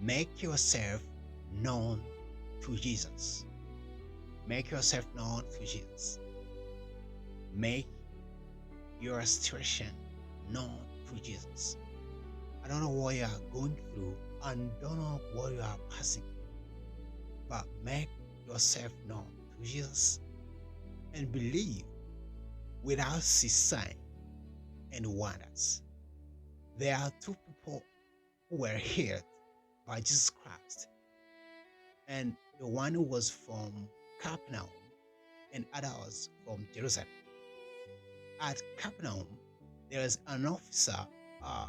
Make yourself known to Jesus. Make yourself known to Jesus. Make your situation known to Jesus. I don't know what you are going through and don't know what you are passing, but make yourself known to Jesus and believe without ceasing and wonders. There are two people who were healed by Jesus Christ, and the one who was from Capernaum and others from Jerusalem. At Capernaum, there is an officer uh,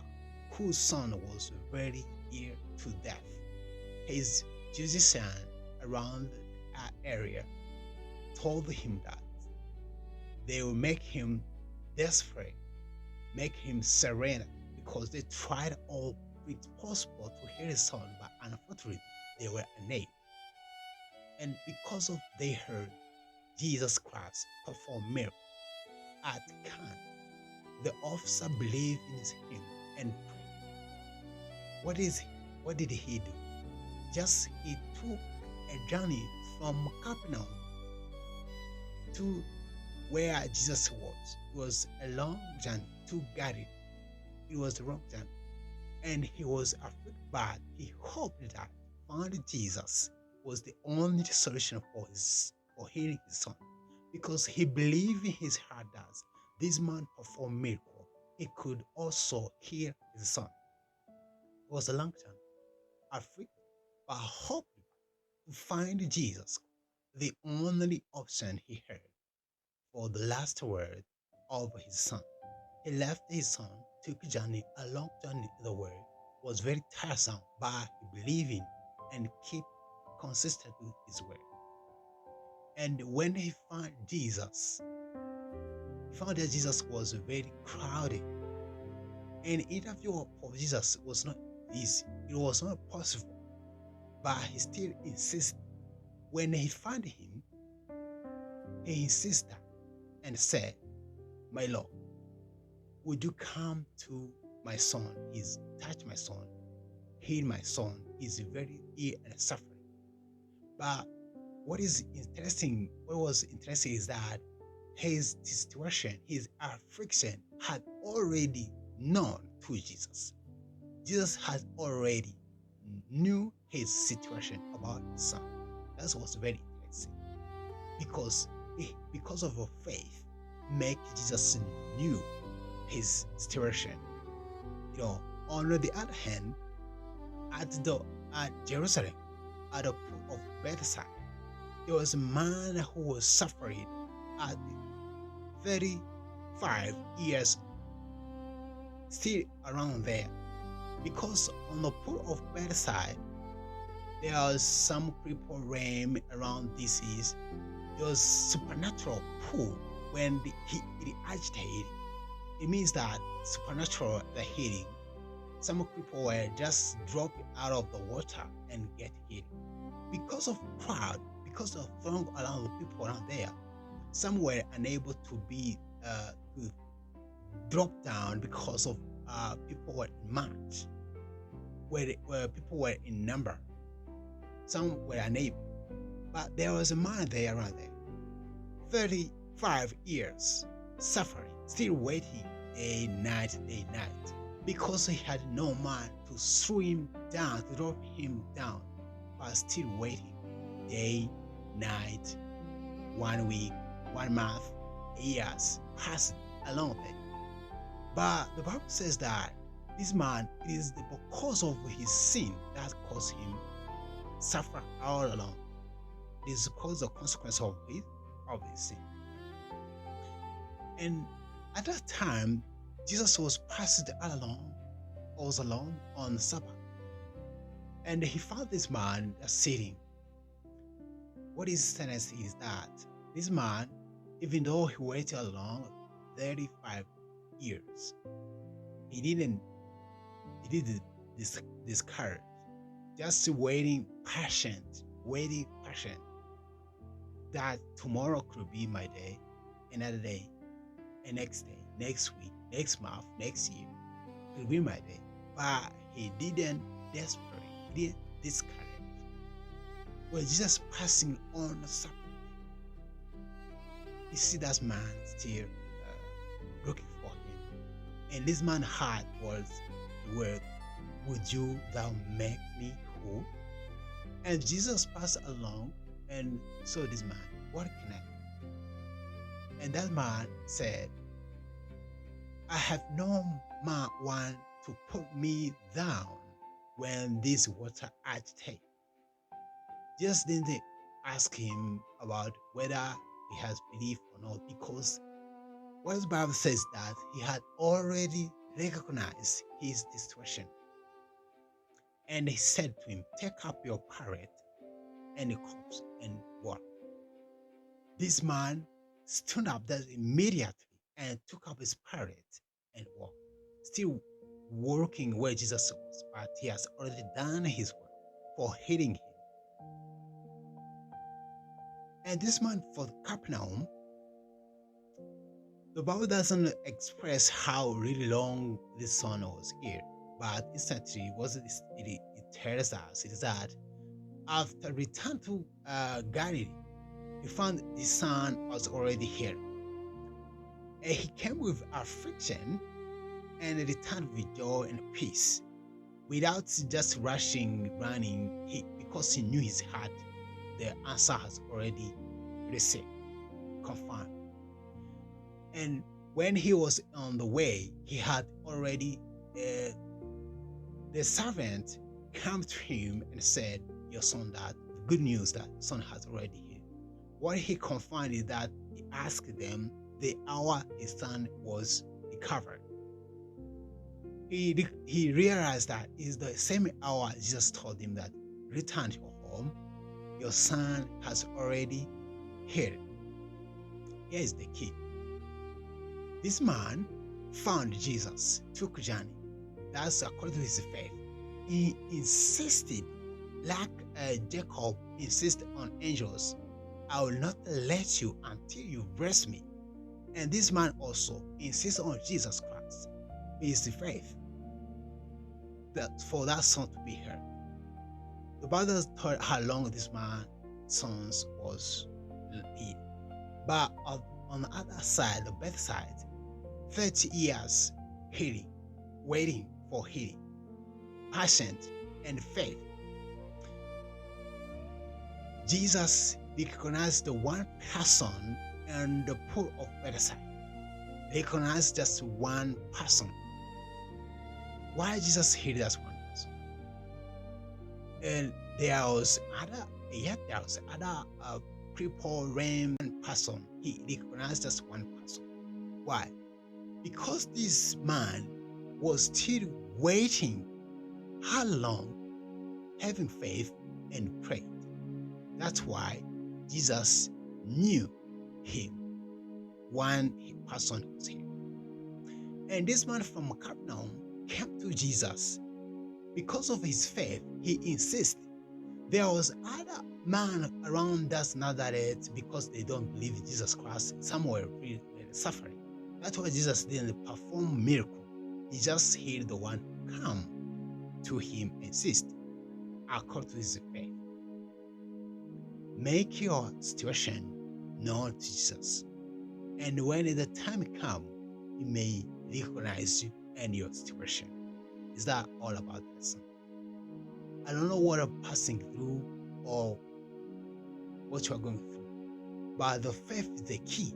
whose son was very near to death. His physician around that area told him that they will make him desperate, make him surrender, because they tried all it's possible to heal his son, but unfortunately they were unable. And because of they heard Jesus Christ perform miracles at Canaan, the officer believed in him and prayed. What did he do? Just he took a journey from Capernaum to where Jesus was. It was a long journey to Galilee. It was a long journey. And he was afraid, but he hoped that finding Jesus was the only solution for healing his son. Because he believed in his heart that this man performed miracle, he could also heal his son. It was a long time, afraid, but hoped to find Jesus, the only option he had for the last word of his son. He left his son, took a journey, a long journey in the world, was very tiresome, but he believed in and keep consistent with his word. And when he found Jesus, he found that Jesus was very crowded. And interview of Jesus was not easy. It was not possible. But he still insisted. When he found him, he insisted and said, "My Lord, would you come to my son? He's touched my son, healed my son. He's very ill and suffering." But what was interesting is that his situation, his affliction had already known to Jesus. Jesus had already knew his situation about his son. That was very interesting. Because of our faith, make Jesus knew his situation. On the other hand, at Jerusalem, at the pool of Bethesda, there was a man who was suffering at 35 years, still around there. Because on the pool of Bethesda, there was some people roam around disease. There was supernatural pool when it agitated. It means that supernatural the healing. Some people were just dropped out of the water and get healed. Because of crowd, because of throng around the people around there, some were unable to be to drop down because of people were in march, where people were in number. Some were unable. But there was a man there around there, 35 years, suffering, still waiting day, night, because he had no man to swim down, to drop him down, but still waiting day, night, 1 week, 1 month, years passed along there. But the Bible says that this man, it is because of his sin that caused him suffer all along. It is because of the consequence of his sin. And at that time, Jesus was passed along on Sabbath. And he found this man sitting. What is tendency is that this man, even though he waited along 35 years, he didn't discourage, just waiting patient, that tomorrow could be my day, another day, and next day, next week, next month, next year, could be my day. But he didn't desperate. did discourage. When Jesus passing on the supper, he see that man still looking for him. And this man's heart was the word, would you thou make me whole? And Jesus passed along and saw this man, what can I do? And that man said, I have no one to put me down when this water agitates. Jesus didn't ask him about whether he has belief or not, because what the Bible says that he had already recognized his distortion. And he said to him, take up your parrot and the cups and walk. This man stood up immediately and took up his parrot and walked, still working where Jesus was, but he has already done his work for healing him. And this man for Capernaum, the Bible doesn't express how really long this son was here, but instantly it tells us is that after return to Galilee, he found the son was already here. And he came with affliction and returned with joy and peace, without just running, because he knew his heart, the answer has already received, confirmed. And when he was on the way, he had already, the servant came to him and said, your son died. Good news that son has already healed. What he confirmed is that he asked them the hour his son was recovered. He realized that is the same hour Jesus told him that return to your home, your son has already healed. Here is the key. This man found Jesus, took journey. That's according to his faith. He insisted, like Jacob insisted on angels, I will not let you until you bless me. And this man also insists on Jesus Christ. It is the faith that for that son to be heard. The Bible told how long this man's son was lived. But on the other side, the bedside, 30 years healing, waiting for healing, patient and faith. Jesus recognized the one person in the pool of Bethesda. Recognized just one person. Why Jesus healed us one person? And there was other people, random person. He recognized just one person. Why? Because this man was still waiting. How long? Having faith and prayed. That's why Jesus knew him. One person was here. And this man from Capernaum came to Jesus. Because of his faith, he insisted. There was other man around us Nazareth because they don't believe in Jesus Christ. Some were really suffering. That's why Jesus didn't perform miracle. He just healed the one who come to him and insist according to his faith. Make your situation known to Jesus. And when the time comes, he may recognize you and your situation. Is that all about this? I don't know what I'm passing through or what you are going through, but the faith is the key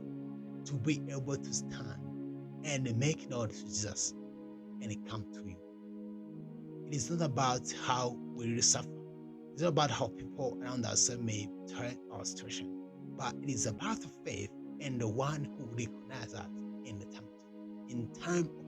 to be able to stand and make known to Jesus and it come to you. It is not about how we really suffer. It's not about how people around us may turn our situation, but it is about faith and the one who recognizes us in the time of